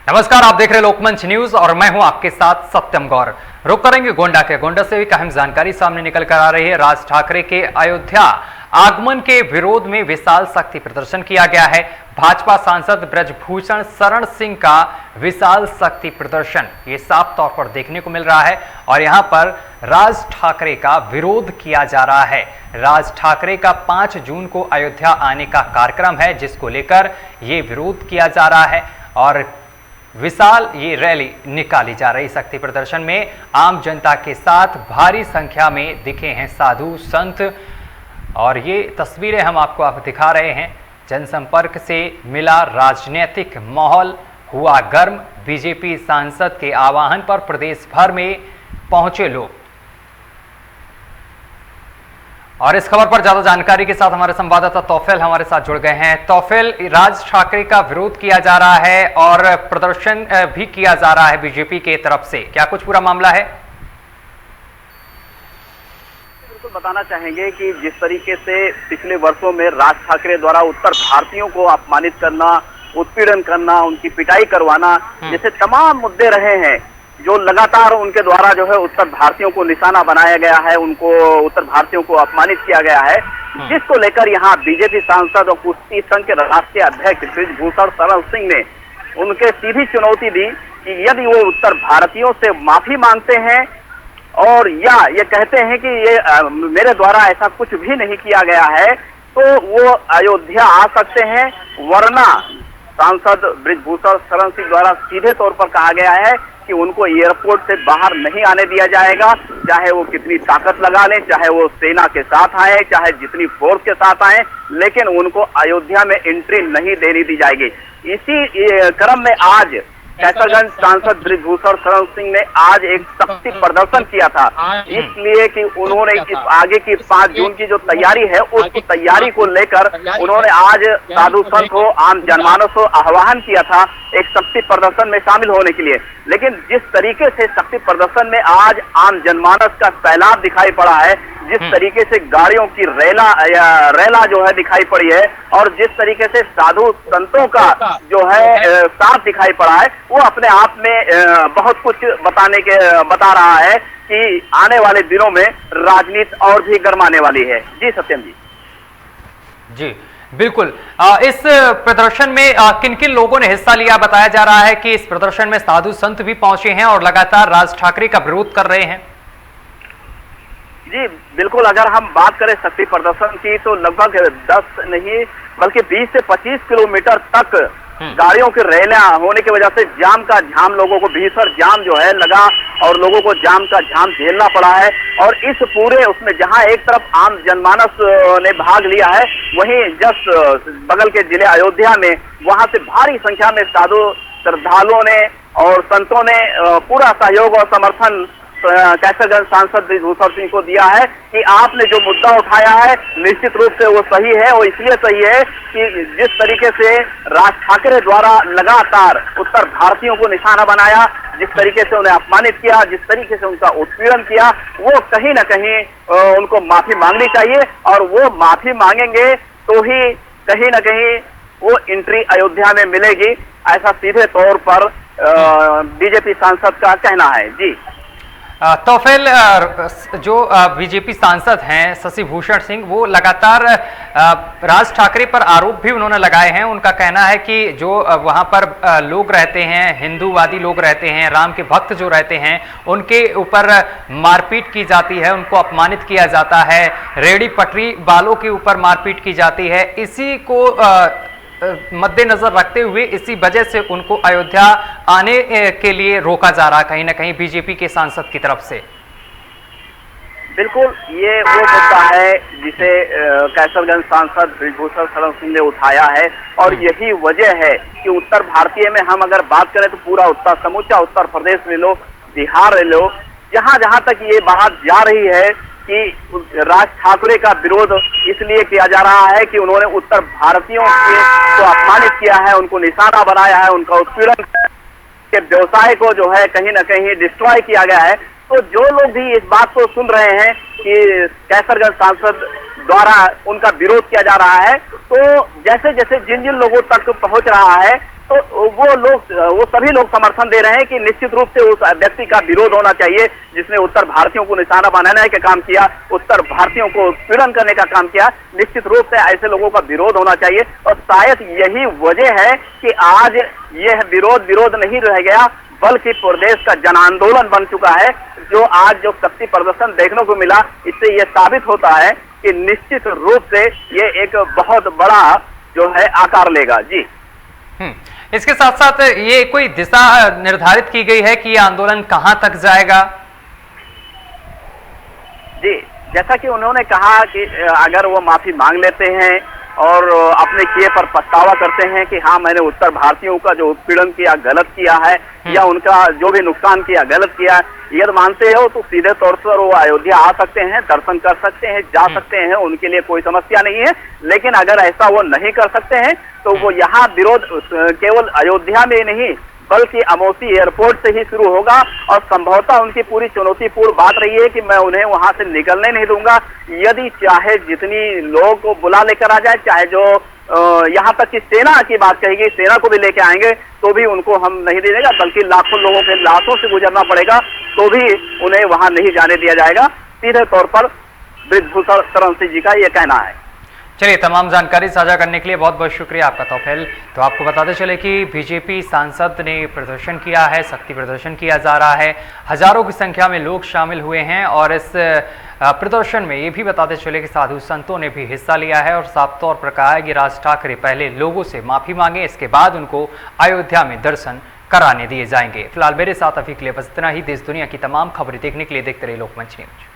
नमस्कार, आप देख रहे लोकमंच न्यूज और मैं हूं आपके साथ सत्यम गौर। रुक करेंगे गोंडा से भी अहम जानकारी सामने निकल कर आ रही है। राज ठाकरे के अयोध्या आगमन के विरोध में विशाल शक्ति प्रदर्शन किया गया है। भाजपा सांसद ब्रजभूषण शरण सिंह का विशाल शक्ति प्रदर्शन ये साफ तौर पर देखने को मिल रहा है और यहां पर राज ठाकरे का विरोध किया जा रहा है। राज ठाकरे का 5 जून को अयोध्या आने का कार्यक्रम है, जिसको लेकर ये विरोध किया जा रहा है और विशाल ये रैली निकाली जा रही। शक्ति प्रदर्शन में आम जनता के साथ भारी संख्या में दिखे हैं साधु संत और ये तस्वीरें हम आपको दिखा रहे हैं। जनसंपर्क से मिला राजनीतिक माहौल हुआ गर्म। बीजेपी सांसद के आह्वान पर प्रदेश भर में पहुंचे लोग। और इस खबर पर ज्यादा जानकारी के साथ हमारे संवाददाता तौफिल हमारे साथ जुड़ गए हैं। तौफिल, राज ठाकरे का विरोध किया जा रहा है और प्रदर्शन भी किया जा रहा है बीजेपी के तरफ से, क्या कुछ पूरा मामला है? बिल्कुल बताना चाहेंगे कि जिस तरीके से पिछले वर्षों में राज ठाकरे द्वारा उत्तर भारतीयों को अपमानित करना, उत्पीड़न करना, उनकी पिटाई करवाना जैसे तमाम मुद्दे रहे हैं, जो लगातार उनके द्वारा जो है उत्तर भारतीयों को निशाना बनाया गया है, उनको उत्तर भारतीयों को अपमानित किया गया है, जिसको लेकर यहाँ बीजेपी सांसद और कुश्ती संघ के राष्ट्रीय अध्यक्ष ब्रजभूषण शरण सिंह ने उनके सीधी चुनौती दी कि यदि वो उत्तर भारतीयों से माफी मांगते हैं और या ये कहते हैं कि ये मेरे द्वारा ऐसा कुछ भी नहीं किया गया है, तो वो अयोध्या आ सकते हैं, वरना सांसद ब्रजभूषण शरण सिंह द्वारा सीधे तौर पर कहा गया है कि उनको एयरपोर्ट से बाहर नहीं आने दिया जाएगा, चाहे वो कितनी ताकत लगा लें, चाहे वो सेना के साथ आए, चाहे जितनी फोर्स के साथ आए, लेकिन उनको अयोध्या में एंट्री नहीं देनी दी जाएगी। इसी क्रम में आज कैसरगंज सांसद ब्रजभूषण शरण सिंह ने आज एक शक्ति प्रदर्शन किया था, इसलिए कि उन्होंने इस आगे की 5 जून की जो तैयारी है उस तैयारी को लेकर उन्होंने आज साधु संत को, आम जनमानस को आह्वान किया था एक शक्ति प्रदर्शन में शामिल होने के लिए। लेकिन जिस तरीके से शक्ति प्रदर्शन में आज आम जनमानस का सैलाब दिखाई पड़ा है, जिस तरीके से गाड़ियों की रेला जो है दिखाई पड़ी है और जिस तरीके से साधु संतों का जो है साथ दिखाई पड़ा है, वो अपने आप में बहुत कुछ बता रहा है कि आने वाले दिनों में राजनीति और भी गर्माने वाली है। जी सत्यम जी। जी बिल्कुल। इस प्रदर्शन में किन किन लोगों ने हिस्सा लिया? बताया जा रहा है कि इस प्रदर्शन में साधु संत भी पहुंचे हैं और लगातार राज ठाकरे का विरोध कर रहे हैं। जी बिल्कुल, अगर हम बात करें शक्ति प्रदर्शन की तो लगभग 10 नहीं बल्कि 20 से 25 किलोमीटर तक गाड़ियों की रैलियां होने की वजह से जाम का झाम, लोगों को भीषण जाम जो है लगा और लोगों को जाम का झाम झेलना पड़ा है। और इस पूरे उसमें जहां एक तरफ आम जनमानस ने भाग लिया है, वहीं जस्ट बगल के जिले अयोध्या में वहां से भारी संख्या में साधु श्रद्धालुओं ने और संतों ने पूरा सहयोग और समर्थन कैसरगंज सांसद ब्रजभूषण सिंह को दिया है कि आपने जो मुद्दा उठाया है निश्चित रूप से वो सही है। वो इसलिए सही है कि जिस तरीके से राज ठाकरे द्वारा लगातार उत्तर भारतीयों को निशाना बनाया, जिस तरीके से उन्हें अपमानित किया, जिस तरीके से उनका उत्पीड़न किया, वो कहीं ना कहीं उनको माफी मांगनी चाहिए और वो माफी मांगेंगे तो ही कहीं ना कहीं वो एंट्री अयोध्या में मिलेगी, ऐसा सीधे तौर पर बीजेपी सांसद का कहना है। जी तौफिल, जो बीजेपी सांसद हैं शशि भूषण सिंह, वो लगातार राज ठाकरे पर आरोप भी उन्होंने लगाए हैं। उनका कहना है कि जो वहां पर लोग रहते हैं, हिंदूवादी लोग रहते हैं, राम के भक्त जो रहते हैं, उनके ऊपर मारपीट की जाती है, उनको अपमानित किया जाता है, रेहड़ी पटरी वालों के ऊपर मारपीट की जाती है। इसी को मद्देनजर रखते हुए इसी वजह से उनको अयोध्या आने के लिए रोका जा रहा है कहीं ना कहीं बीजेपी के सांसद की तरफ से। बिल्कुल, ये वो मुद्दा है जिसे कैसरगंज सांसद ब्रजभूषण शरण सिंह ने उठाया है और यही वजह है कि उत्तर भारतीय में हम अगर बात करें तो पूरा समूचा उत्तर प्रदेश ले लो, बिहार ले लो, जहां तक ये बात जा रही है कि राज ठाकरे का विरोध इसलिए किया जा रहा है कि उन्होंने उत्तर भारतीयों को अपमानित किया है, उनको निशाना बनाया है, उनका उत्पीड़न के व्यवसाय को जो है कहीं ना कहीं डिस्ट्रॉय किया गया है। तो जो लोग भी इस बात को सुन रहे हैं कि कैसरगंज सांसद द्वारा उनका विरोध किया जा रहा है। तो जैसे जैसे जिन जिन लोगों तक पहुंच रहा है तो वो सभी लोग समर्थन दे रहे हैं कि निश्चित रूप से उस व्यक्ति का विरोध होना चाहिए जिसने उत्तर भारतीयों को निशाना बनाने का काम किया, उत्तर भारतीयों को पीड़न करने का काम किया। निश्चित रूप से ऐसे लोगों का विरोध होना चाहिए और शायद यही वजह है कि आज यह विरोध नहीं रह गया बल्कि प्रदेश का जन आंदोलन बन चुका है। जो आज जो शक्ति प्रदर्शन देखने को मिला, इससे यह साबित होता है कि निश्चित रूप से ये एक बहुत बड़ा जो है आकार लेगा। जी इसके साथ साथ ये कोई दिशा निर्धारित की गई है कि ये आंदोलन कहां तक जाएगा? जी, जैसा कि उन्होंने कहा कि अगर वो माफी मांग लेते हैं और अपने किए पर पछतावा करते हैं कि हाँ मैंने उत्तर भारतीयों का जो उत्पीड़न किया गलत किया है या उनका जो भी नुकसान किया गलत किया, यदि मानते हो तो सीधे तौर पर वो अयोध्या आ सकते हैं, दर्शन कर सकते हैं, जा सकते हैं, उनके लिए कोई समस्या नहीं है। लेकिन अगर ऐसा वो नहीं कर सकते हैं तो वो यहाँ विरोध केवल अयोध्या में नहीं बल्कि अमौसी एयरपोर्ट से ही शुरू होगा और संभवतः उनकी पूरी चुनौतीपूर्ण बात रही है कि मैं उन्हें वहां से निकलने नहीं दूंगा। यदि चाहे जितनी लोगों को बुला लेकर आ जाए, चाहे जो यहाँ तक कि सेना की बात कहेगी, सेना को भी लेके आएंगे तो भी उनको हम नहीं दे देगा, बल्कि लाखों लोगों के लाशों से गुजरना पड़ेगा तो भी उन्हें वहां नहीं जाने दिया जाएगा। सीधे तौर पर ब्रिजभूषण शरण सिंह जी का ये कहना है। चलिए, तमाम जानकारी साझा करने के लिए बहुत बहुत शुक्रिया आपका तौफील। तो आपको बताते चले कि बीजेपी सांसद ने प्रदर्शन किया है, शक्ति प्रदर्शन किया जा रहा है, हजारों की संख्या में लोग शामिल हुए हैं और इस प्रदर्शन में ये भी बताते चले कि साधु संतों ने भी हिस्सा लिया है और साफ तौर पर कहा है कि राज ठाकरे पहले लोगों से माफी मांगे, इसके बाद उनको अयोध्या में दर्शन कराने दिए जाएंगे। फिलहाल मेरे साथ अभी के लिए बस इतना ही। देश दुनिया की तमाम खबरें देखने के लिए देखते रहिए लोकमंच न्यूज।